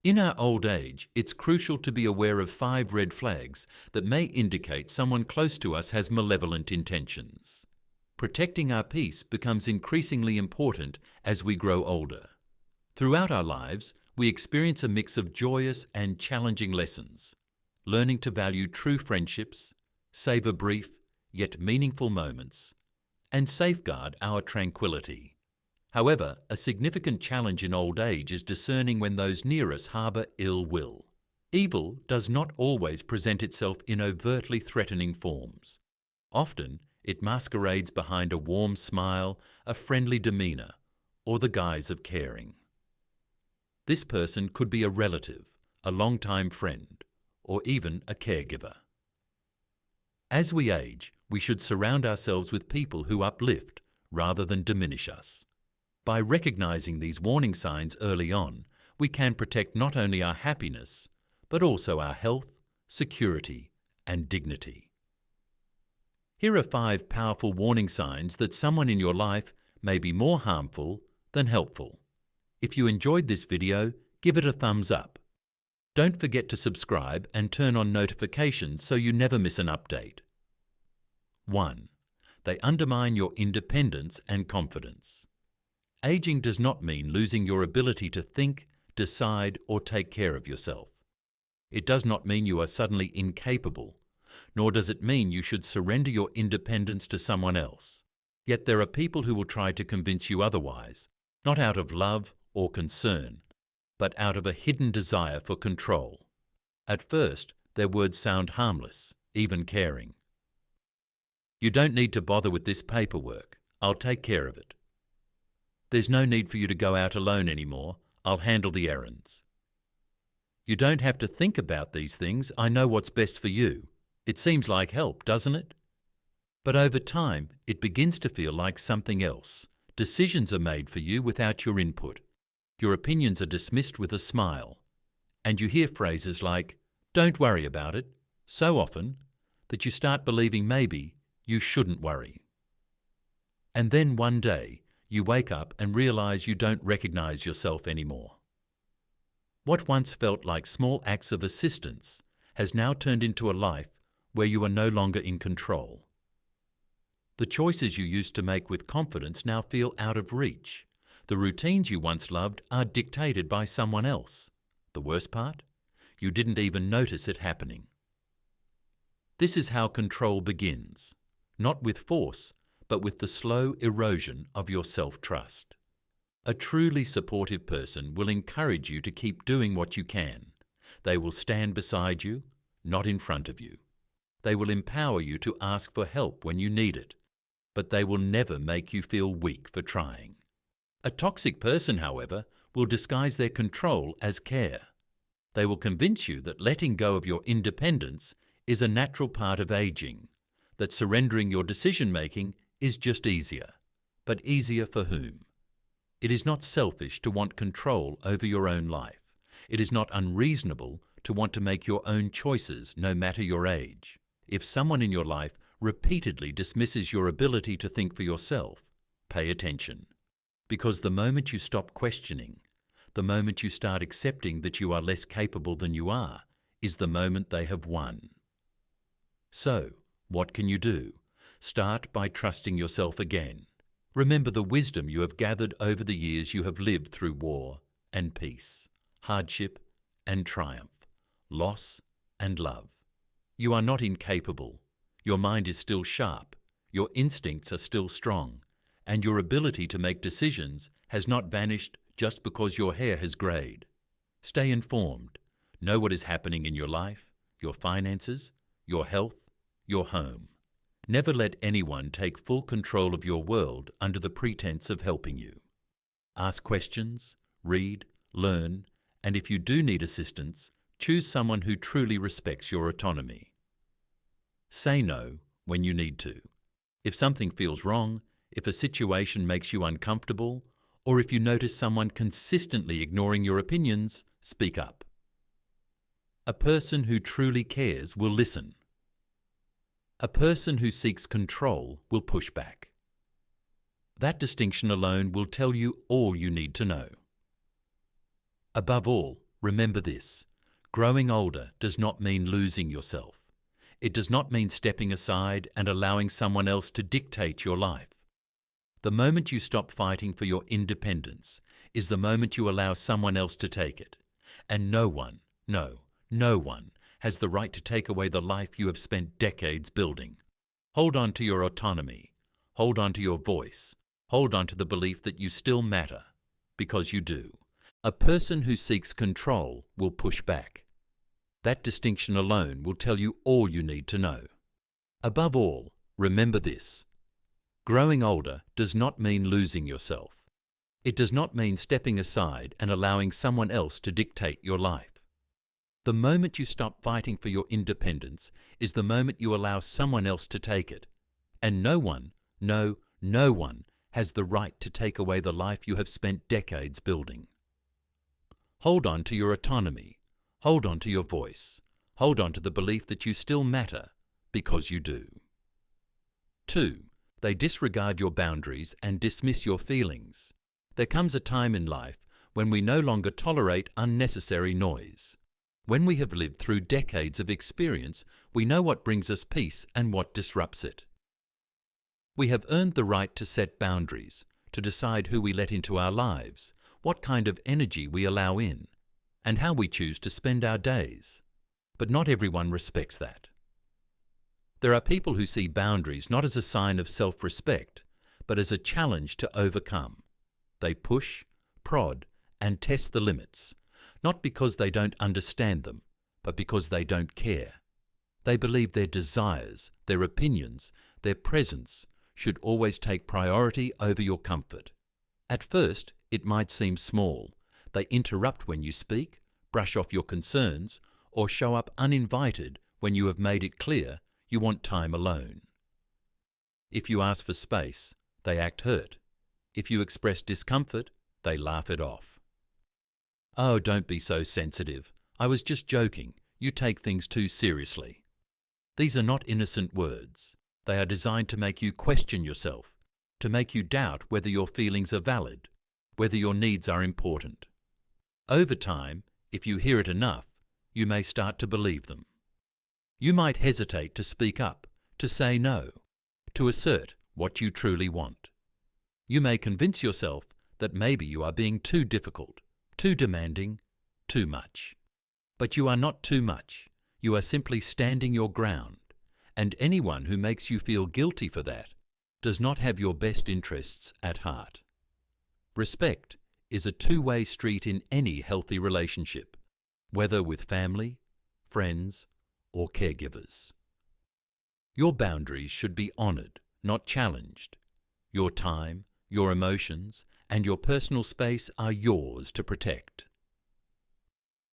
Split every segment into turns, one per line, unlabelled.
In our old age, it's crucial to be aware of 5 red flags that may indicate someone close to us has malevolent intentions. Protecting our peace becomes increasingly important as we grow older. Throughout our lives, we experience a mix of joyous and challenging lessons, learning to value true friendships, savor brief yet meaningful moments, and safeguard our tranquility. However, a significant challenge in old age is discerning when those near us harbour ill will. Evil does not always present itself in overtly threatening forms. Often, it masquerades behind a warm smile, a friendly demeanour, or the guise of caring. This person could be a relative, a long-time friend, or even a caregiver. As we age, we should surround ourselves with people who uplift rather than diminish us. By recognizing these warning signs early on, we can protect not only our happiness, but also our health, security, and dignity. Here are 5 powerful warning signs that someone in your life may be more harmful than helpful. If you enjoyed this video, give it a thumbs up. Don't forget to subscribe and turn on notifications so you never miss an update. 1. They undermine your independence and confidence. Aging does not mean losing your ability to think, decide, or take care of yourself. It does not mean you are suddenly incapable, nor does it mean you should surrender your independence to someone else. Yet there are people who will try to convince you otherwise, not out of love or concern, but out of a hidden desire for control. At first, their words sound harmless, even caring. You don't need to bother with this paperwork. I'll take care of it. There's no need for you to go out alone anymore. I'll handle the errands. You don't have to think about these things. I know what's best for you. It seems like help, doesn't it? But over time, it begins to feel like something else. Decisions are made for you without your input. Your opinions are dismissed with a smile. And you hear phrases like, "Don't worry about it," so often that you start believing maybe you shouldn't worry. And then one day, you wake up and realize you don't recognize yourself anymore. What once felt like small acts of assistance has now turned into a life where you are no longer in control. The choices you used to make with confidence now feel out of reach. The routines you once loved are dictated by someone else. The worst part? You didn't even notice it happening. This is how control begins, not with force, but with the slow erosion of your self-trust. A truly supportive person will encourage you to keep doing what you can. They will stand beside you, not in front of you. They will empower you to ask for help when you need it, but they will never make you feel weak for trying. A toxic person, however, will disguise their control as care. They will convince you that letting go of your independence is a natural part of aging, that surrendering your decision-making is just easier. But easier for whom? It is not selfish to want control over your own life. It is not unreasonable to want to make your own choices no matter your age. If someone in your life repeatedly dismisses your ability to think for yourself, pay attention. Because the moment you stop questioning, the moment you start accepting that you are less capable than you are, is the moment they have won. So, what can you do? Start by trusting yourself again. Remember the wisdom you have gathered over the years you have lived through war and peace, hardship and triumph, loss and love. You are not incapable. Your mind is still sharp, your instincts are still strong, and your ability to make decisions has not vanished just because your hair has greyed. Stay informed. Know what is happening in your life, your finances, your health, your home. Never let anyone take full control of your world under the pretense of helping you. Ask questions, read, learn, and if you do need assistance, choose someone who truly respects your autonomy. Say no when you need to. If something feels wrong, if a situation makes you uncomfortable, or if you notice someone consistently ignoring your opinions, speak up. A person who truly cares will listen. A person who seeks control will push back. That distinction alone will tell you all you need to know. Above all, Remember this: growing older does not mean losing yourself. It does not mean stepping aside and allowing someone else to dictate your life. The moment you stop fighting for your independence is the moment you allow someone else to take it. And no one, no one, has the right to take away the life you have spent decades building. Hold on to your autonomy. Hold on to your voice. Hold on to the belief that you still matter, because you do. A person who seeks control will push back. That distinction alone will tell you all you need to know. Above all, remember this: growing older does not mean losing yourself. It does not mean stepping aside and allowing someone else to dictate your life. The moment you stop fighting for your independence is the moment you allow someone else to take it. And no one, no one, has the right to take away the life you have spent decades building. Hold on to your autonomy. Hold on to your voice. Hold on to the belief that you still matter, because you do. 2. They disregard your boundaries and dismiss your feelings. There comes a time in life when we no longer tolerate unnecessary noise. When we have lived through decades of experience, we know what brings us peace and what disrupts it. We have earned the right to set boundaries, to decide who we let into our lives, what kind of energy we allow in, and how we choose to spend our days. But not everyone respects that. There are people who see boundaries not as a sign of self-respect, but as a challenge to overcome. They push, prod, and test the limits, not because they don't understand them, but because they don't care. They believe their desires, their opinions, their presence should always take priority over your comfort. At first, it might seem small. They interrupt when you speak, brush off your concerns, or show up uninvited when you have made it clear you want time alone. If you ask for space, they act hurt. If you express discomfort, they laugh it off. "Oh, don't be so sensitive. I was just joking. You take things too seriously." These are not innocent words. They are designed to make you question yourself, to make you doubt whether your feelings are valid, whether your needs are important. Over time, if you hear it enough, you may start to believe them. You might hesitate to speak up, to say no, to assert what you truly want. You may convince yourself that maybe you are being too difficult, too demanding, too much. But you are not too much. You are simply standing your ground, and anyone who makes you feel guilty for that does not have your best interests at heart. Respect is a two-way street in any healthy relationship, whether with family, friends, or caregivers. Your boundaries should be honored, not challenged. Your time, your emotions, and your personal space are yours to protect.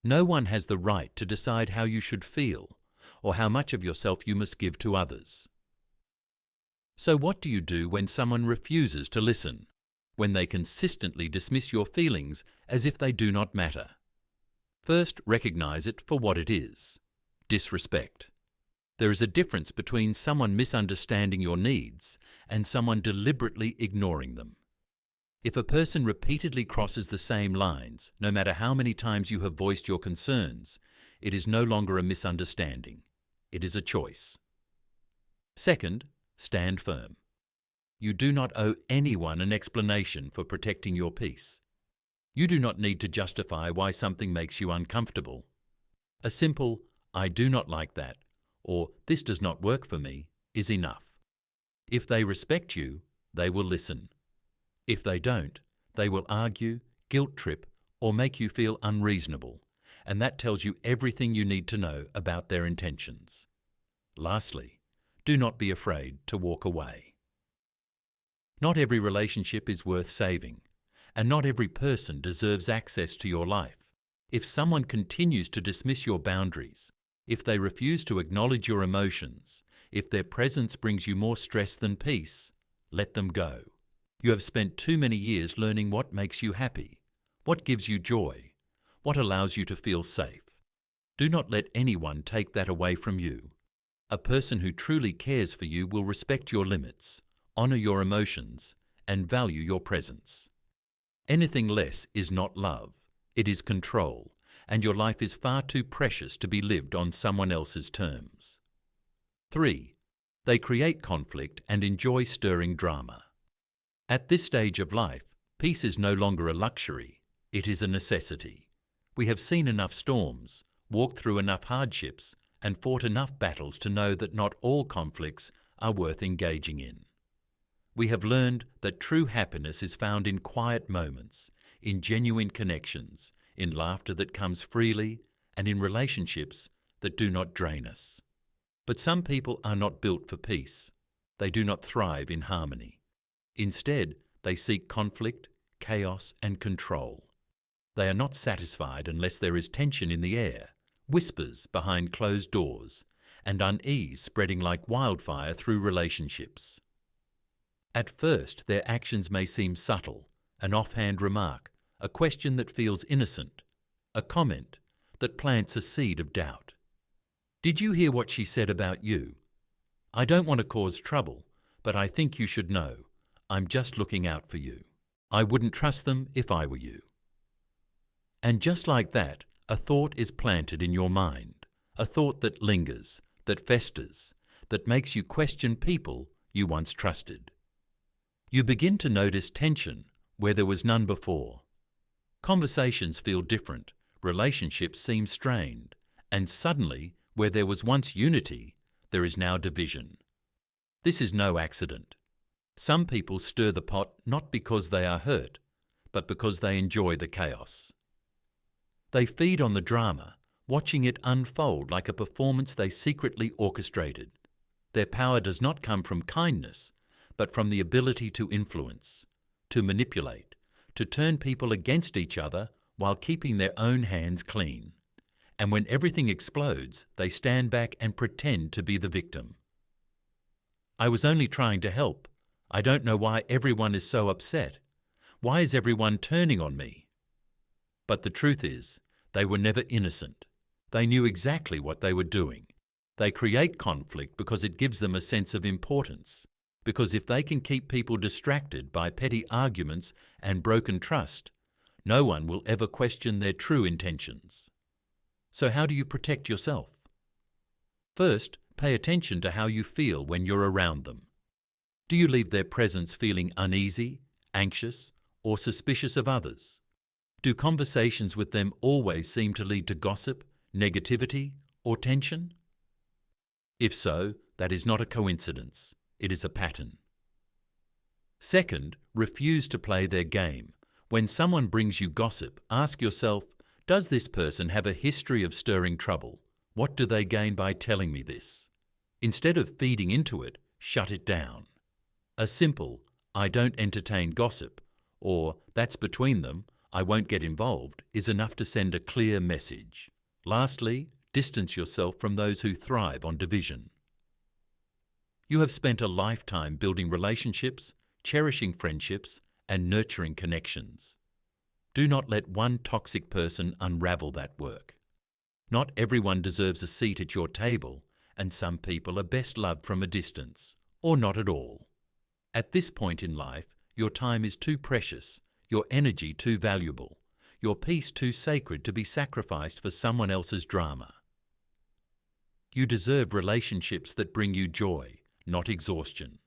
No one has the right to decide how you should feel or how much of yourself you must give to others. So what do you do when someone refuses to listen, when they consistently dismiss your feelings as if they do not matter? First, recognize it for what it is: disrespect. There is a difference between someone misunderstanding your needs and someone deliberately ignoring them. If a person repeatedly crosses the same lines, no matter how many times you have voiced your concerns, it is no longer a misunderstanding. It is a choice. Second, stand firm. You do not owe anyone an explanation for protecting your peace. You do not need to justify why something makes you uncomfortable. A simple, "I do not like that," or "this does not work for me," is enough. If they respect you, they will listen. If they don't, they will argue, guilt-trip, or make you feel unreasonable, and that tells you everything you need to know about their intentions. Lastly, do not be afraid to walk away. Not every relationship is worth saving, and not every person deserves access to your life. If someone continues to dismiss your boundaries, if they refuse to acknowledge your emotions, if their presence brings you more stress than peace, let them go. You have spent too many years learning what makes you happy, what gives you joy, what allows you to feel safe. Do not let anyone take that away from you. A person who truly cares for you will respect your limits, honor your emotions, and value your presence. Anything less is not love. It is control, and your life is far too precious to be lived on someone else's terms. 3. They create conflict and enjoy stirring drama. At this stage of life, peace is no longer a luxury, it is a necessity. We have seen enough storms, walked through enough hardships, and fought enough battles to know that not all conflicts are worth engaging in. We have learned that true happiness is found in quiet moments, in genuine connections, in laughter that comes freely, and in relationships that do not drain us. But some people are not built for peace. They do not thrive in harmony. Instead, they seek conflict, chaos, and control. They are not satisfied unless there is tension in the air, whispers behind closed doors, and unease spreading like wildfire through relationships. At first, their actions may seem subtle, an offhand remark, a question that feels innocent, a comment that plants a seed of doubt. Did you hear what she said about you? I don't want to cause trouble, but I think you should know. I'm just looking out for you. I wouldn't trust them if I were you. And just like that, a thought is planted in your mind, a thought that lingers, that festers, that makes you question people you once trusted. You begin to notice tension where there was none before. Conversations feel different, relationships seem strained, and suddenly, where there was once unity, there is now division. This is no accident. Some people stir the pot not because they are hurt, but because they enjoy the chaos. They feed on the drama, watching it unfold like a performance they secretly orchestrated. Their power does not come from kindness, but from the ability to influence, to manipulate, to turn people against each other while keeping their own hands clean. And when everything explodes, they stand back and pretend to be the victim. I was only trying to help. I don't know why everyone is so upset. Why is everyone turning on me? But the truth is, they were never innocent. They knew exactly what they were doing. They create conflict because it gives them a sense of importance. Because if they can keep people distracted by petty arguments and broken trust, no one will ever question their true intentions. So how do you protect yourself? First, pay attention to how you feel when you're around them. Do you leave their presence feeling uneasy, anxious, or suspicious of others? Do conversations with them always seem to lead to gossip, negativity, or tension? If so, that is not a coincidence. It is a pattern. Second, refuse to play their game. When someone brings you gossip, ask yourself, does this person have a history of stirring trouble? What do they gain by telling me this? Instead of feeding into it, shut it down. A simple, I don't entertain gossip, or that's between them, I won't get involved, is enough to send a clear message. Lastly, distance yourself from those who thrive on division. You have spent a lifetime building relationships, cherishing friendships, and nurturing connections. Do not let one toxic person unravel that work. Not everyone deserves a seat at your table, and some people are best loved from a distance, or not at all. At this point in life, your time is too precious, your energy too valuable, your peace too sacred to be sacrificed for someone else's drama. You deserve relationships that bring you joy, not exhaustion.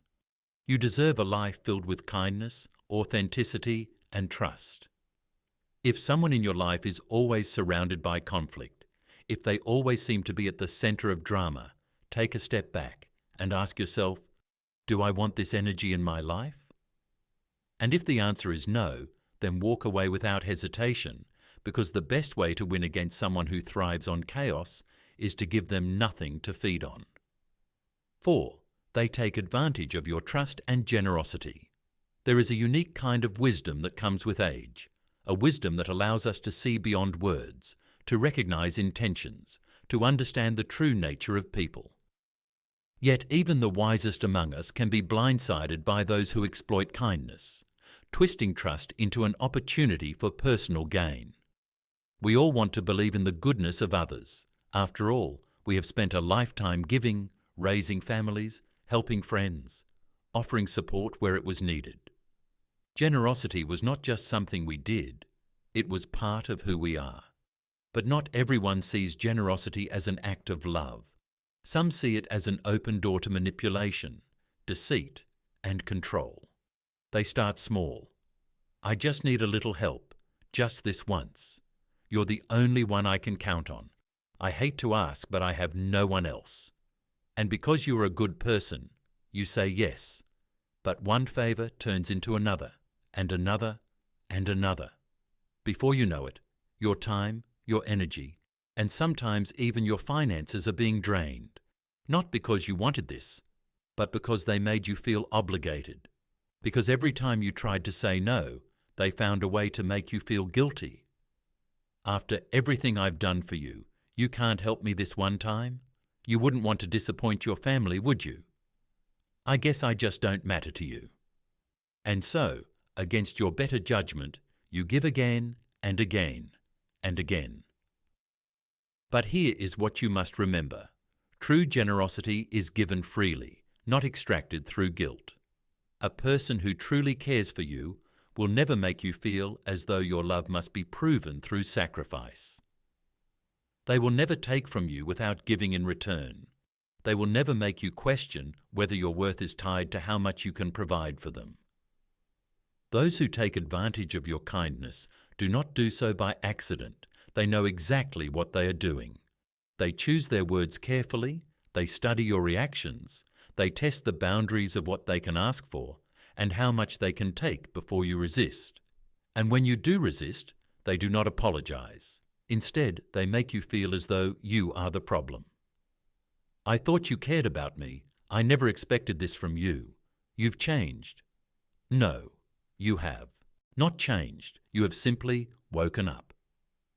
You deserve a life filled with kindness, authenticity, and trust. If someone in your life is always surrounded by conflict, if they always seem to be at the center of drama, take a step back and ask yourself, do I want this energy in my life? And if the answer is no, then walk away without hesitation, because the best way to win against someone who thrives on chaos is to give them nothing to feed on. 4. They take advantage of your trust and generosity. There is a unique kind of wisdom that comes with age, a wisdom that allows us to see beyond words, to recognize intentions, to understand the true nature of people. Yet even the wisest among us can be blindsided by those who exploit kindness, twisting trust into an opportunity for personal gain. We all want to believe in the goodness of others. After all, we have spent a lifetime giving, raising families, helping friends, offering support where it was needed. Generosity was not just something we did, it was part of who we are. But not everyone sees generosity as an act of love. Some see it as an open door to manipulation, deceit, and control. They start small. I just need a little help, just this once. You're the only one I can count on. I hate to ask, but I have no one else. And because you are a good person, you say yes. But one favor turns into another, and another, and another. Before you know it, your time, your energy, and sometimes even your finances are being drained. Not because you wanted this, but because they made you feel obligated. Because every time you tried to say no, they found a way to make you feel guilty. After everything I've done for you, you can't help me this one time? You wouldn't want to disappoint your family, would you? I guess I just don't matter to you. And so, against your better judgment, you give again and again and again. But here is what you must remember. True generosity is given freely, not extracted through guilt. A person who truly cares for you will never make you feel as though your love must be proven through sacrifice. They will never take from you without giving in return. They will never make you question whether your worth is tied to how much you can provide for them. Those who take advantage of your kindness do not do so by accident. They know exactly what they are doing. They choose their words carefully, they study your reactions, they test the boundaries of what they can ask for and how much they can take before you resist. And when you do resist, they do not apologize. Instead, they make you feel as though you are the problem. I thought you cared about me. I never expected this from you. You've changed. No, you have. Not changed. You have simply woken up.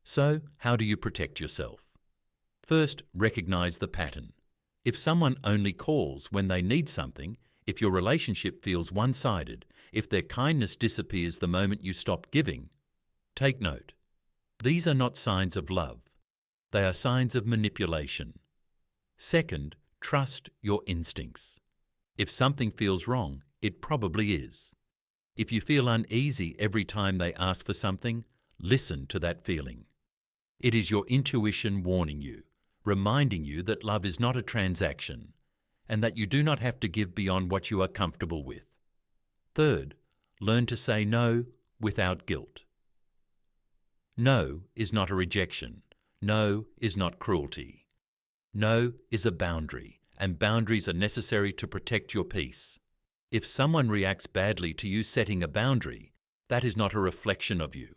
So, how do you protect yourself? First, recognize the pattern. If someone only calls when they need something, if your relationship feels one-sided, if their kindness disappears the moment you stop giving, take note. These are not signs of love. They are signs of manipulation. Second, trust your instincts. If something feels wrong, it probably is. If you feel uneasy every time they ask for something, listen to that feeling. It is your intuition warning you, reminding you that love is not a transaction, and that you do not have to give beyond what you are comfortable with. Third, learn to say no without guilt. No is not a rejection. No is not cruelty. No is a boundary, and boundaries are necessary to protect your peace. If someone reacts badly to you setting a boundary, that is not a reflection of you.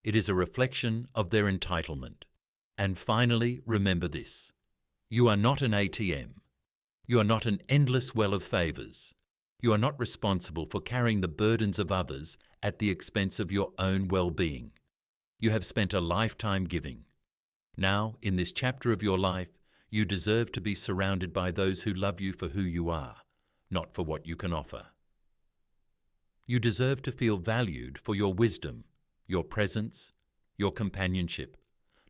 It is a reflection of their entitlement. And finally, remember this. You are not an ATM. You are not an endless well of favors. You are not responsible for carrying the burdens of others at the expense of your own well-being. You have spent a lifetime giving. Now, in this chapter of your life, you deserve to be surrounded by those who love you for who you are, not for what you can offer. You deserve to feel valued for your wisdom, your presence, your companionship,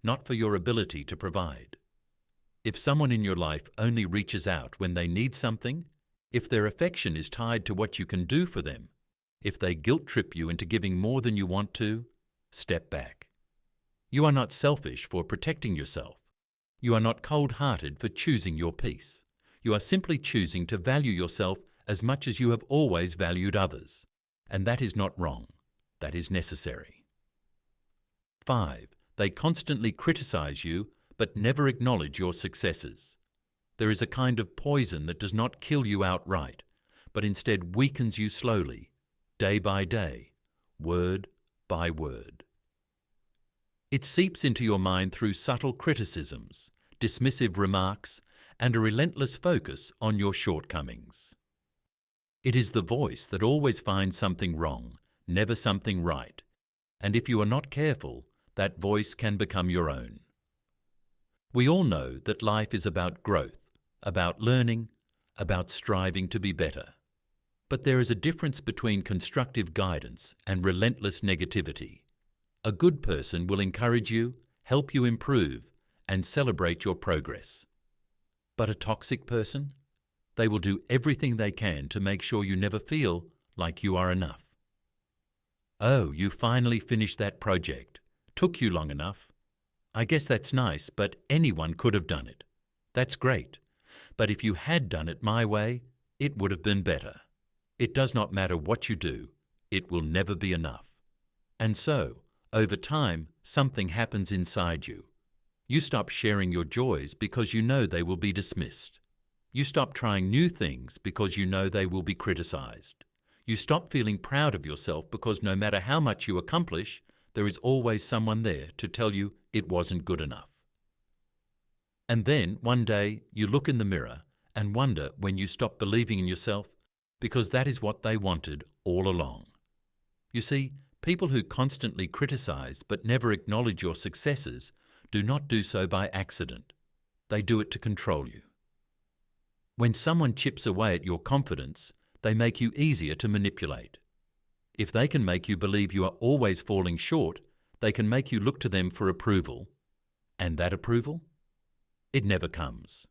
not for your ability to provide. If someone in your life only reaches out when they need something, if their affection is tied to what you can do for them, if they guilt-trip you into giving more than you want to, step back. You are not selfish for protecting yourself. You are not cold-hearted for choosing your peace. You are simply choosing to value yourself as much as you have always valued others. And that is not wrong. That is necessary. 5. They constantly criticize you, but never acknowledge your successes. There is a kind of poison that does not kill you outright, but instead weakens you slowly, day by day, word by word. It seeps into your mind through subtle criticisms, dismissive remarks, and a relentless focus on your shortcomings. It is the voice that always finds something wrong, never something right, and if you are not careful, that voice can become your own. We all know that life is about growth, about learning, about striving to be better. But there is a difference between constructive guidance and relentless negativity. A good person will encourage you, help you improve, and celebrate your progress. But a toxic person? They will do everything they can to make sure you never feel like you are enough. Oh, you finally finished that project. Took you long enough. I guess that's nice, but anyone could have done it. That's great. But if you had done it my way, it would have been better. It does not matter what you do, it will never be enough. And so, over time, something happens inside you. You stop sharing your joys because you know they will be dismissed. You stop trying new things because you know they will be criticized. You stop feeling proud of yourself because no matter how much you accomplish, there is always someone there to tell you it wasn't good enough. And then, one day, you look in the mirror and wonder when you stop believing in yourself, because that is what they wanted all along. You see, people who constantly criticize but never acknowledge your successes do not do so by accident. They do it to control you. When someone chips away at your confidence, they make you easier to manipulate. If they can make you believe you are always falling short, they can make you look to them for approval. And that approval? It never comes.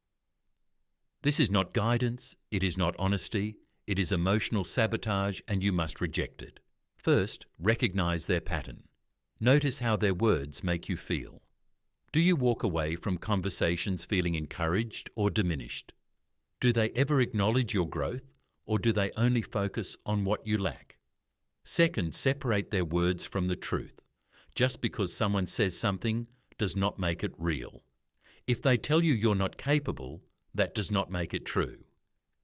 This is not guidance, it is not honesty, it is emotional sabotage, and you must reject it. First, recognize their pattern. Notice how their words make you feel. Do you walk away from conversations feeling encouraged or diminished? Do they ever acknowledge your growth, or do they only focus on what you lack? Second, separate their words from the truth. Just because someone says something does not make it real. If they tell you you're not capable, that does not make it true.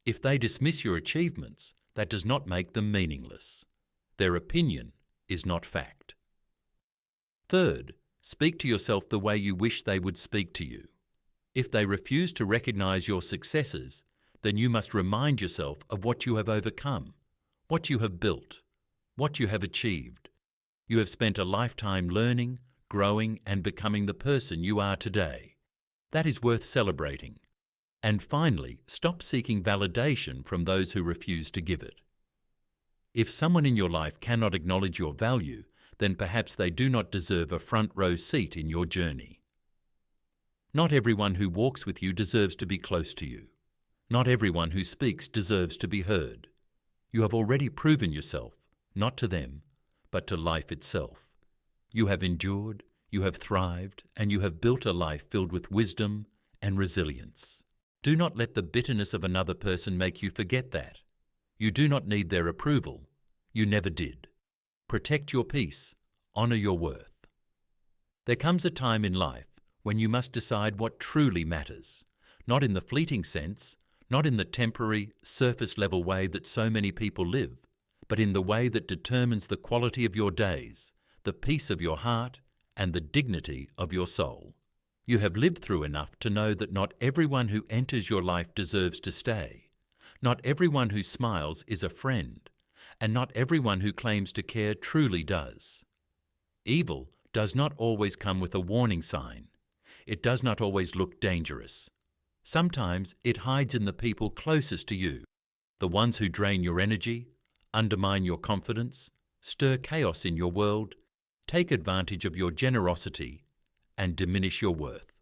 If they dismiss your achievements, that does not make them meaningless. Their opinion is not fact. Third, speak to yourself the way you wish they would speak to you. If they refuse to recognize your successes, then you must remind yourself of what you have overcome, what you have built, what you have achieved. You have spent a lifetime learning, growing, and becoming the person you are today. That is worth celebrating. And finally, stop seeking validation from those who refuse to give it. If someone in your life cannot acknowledge your value, then perhaps they do not deserve a front row seat in your journey. Not everyone who walks with you deserves to be close to you. Not everyone who speaks deserves to be heard. You have already proven yourself, not to them, but to life itself. You have endured, you have thrived, and you have built a life filled with wisdom and resilience. Do not let the bitterness of another person make you forget that. You do not need their approval. You never did. Protect your peace. Honor your worth. There comes a time in life when you must decide what truly matters, not in the fleeting sense, not in the temporary, surface-level way that so many people live, but in the way that determines the quality of your days, the peace of your heart, and the dignity of your soul. You have lived through enough to know that not everyone who enters your life deserves to stay. Not everyone who smiles is a friend, and not everyone who claims to care truly does. Evil does not always come with a warning sign. It does not always look dangerous. Sometimes it hides in the people closest to you, the ones who drain your energy, undermine your confidence, stir chaos in your world, take advantage of your generosity, and diminish your worth.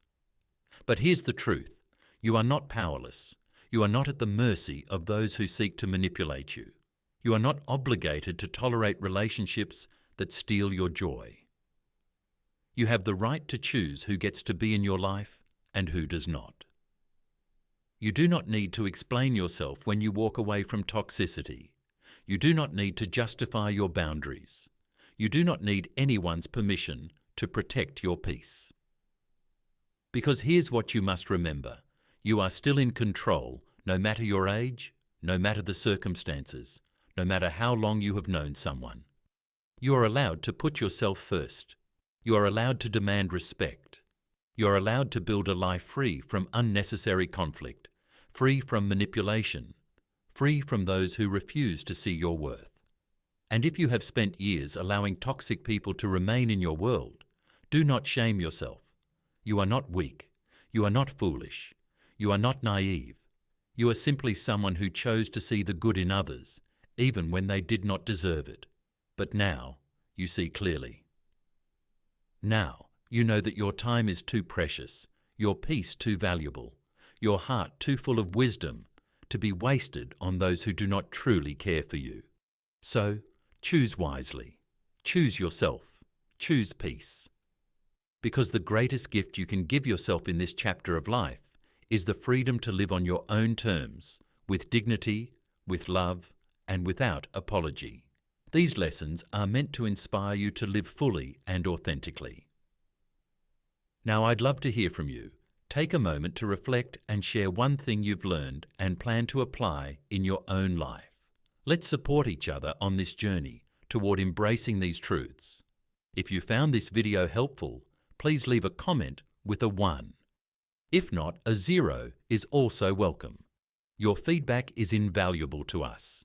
But here's the truth. You are not powerless. You are not at the mercy of those who seek to manipulate you. You are not obligated to tolerate relationships that steal your joy. You have the right to choose who gets to be in your life and who does not. You do not need to explain yourself when you walk away from toxicity. You do not need to justify your boundaries. You do not need anyone's permission to protect your peace. Because here's what you must remember. You are still in control, no matter your age, no matter the circumstances, no matter how long you have known someone. You are allowed to put yourself first. You are allowed to demand respect. You are allowed to build a life free from unnecessary conflict, free from manipulation, free from those who refuse to see your worth. And if you have spent years allowing toxic people to remain in your world, do not shame yourself. You are not weak. You are not foolish. You are not naive. You are simply someone who chose to see the good in others, even when they did not deserve it. But now you see clearly. Now you know that your time is too precious, your peace too valuable, your heart too full of wisdom to be wasted on those who do not truly care for you. So choose wisely. Choose yourself. Choose peace. Because the greatest gift you can give yourself in this chapter of life is the freedom to live on your own terms, with dignity, with love, and without apology. These lessons are meant to inspire you to live fully and authentically. Now, I'd love to hear from you. Take a moment to reflect and share one thing you've learned and plan to apply in your own life. Let's support each other on this journey toward embracing these truths. If you found this video helpful, please leave a comment with a 1. If not, a 0 is also welcome. Your feedback is invaluable to us.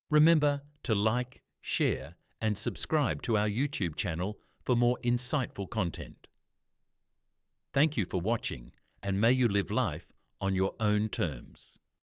Remember to like, share, and subscribe to our YouTube channel for more insightful content. Thank you for watching, and may you live life on your own terms.